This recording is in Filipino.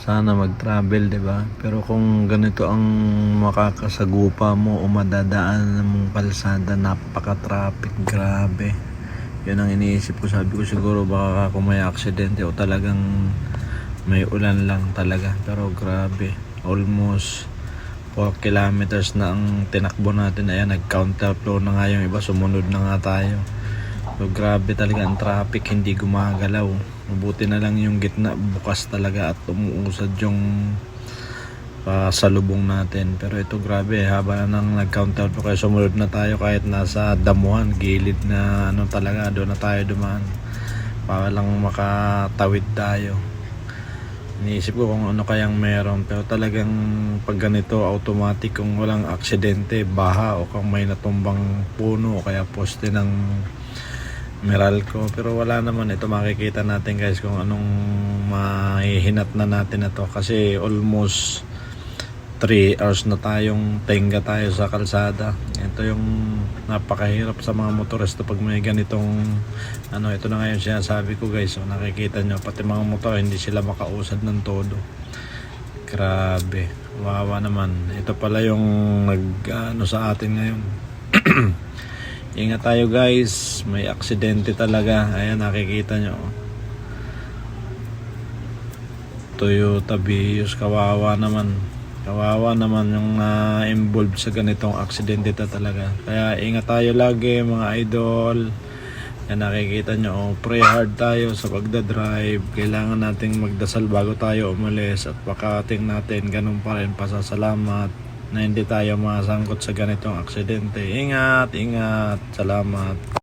sana mag-travel, 'di ba? Pero kung ganito ang makakasagupa mo o madadaan mong kalsada, napaka-traffic, grabe. 'Yun ang iniisip ko, sabi ko siguro baka kung may aksidente o talagang may ulan lang talaga. Pero grabe, almost 4 kilometers na ang tinakbo natin. Ayan, nag-counterflow na nga yung iba, sumunod na nga tayo. So grabe talaga ang traffic, hindi gumagalaw. Mabuti na lang yung gitna bukas talaga at umuusad yung pasalubong natin. Pero ito grabe, haba na nang nag-counterflow kaya sumunod na tayo kahit nasa damuhan, gilid na ano talaga, doon na tayo dumaan para lang makatawid tayo. Iniisip ko kung ano kayang meron, pero talagang pag ganito automatic, kung walang aksidente, baha o kung may natumbang puno o kaya poste ng Meralco. Pero wala naman, ito makikita natin guys kung anong mahihinat na natin na to, kasi almost 3 hours na tayong tenga tayo sa kalsada. Ito yung napakahirap sa mga motorista pag may ganitong ano. Ito na ngayon sinasabi ko guys, so nakikita nyo pati mga motor hindi sila makausad ng todo. Grabe, wawa naman. Ito pala yung nag ano sa atin ngayon. Ingat tayo guys, may aksidente talaga. Ayan, nakikita nyo Toyota Vios, kawawa naman yung involved sa ganitong aksidente talaga. Kaya ingat tayo lagi mga idol. Yan, nakikita nyo, pray hard tayo sa pagdadrive. Kailangan nating magdasal bago tayo umalis, at pagkarating natin ganun pa rin pasasalamat na hindi tayo masangkot sa ganitong aksidente. Ingat, salamat.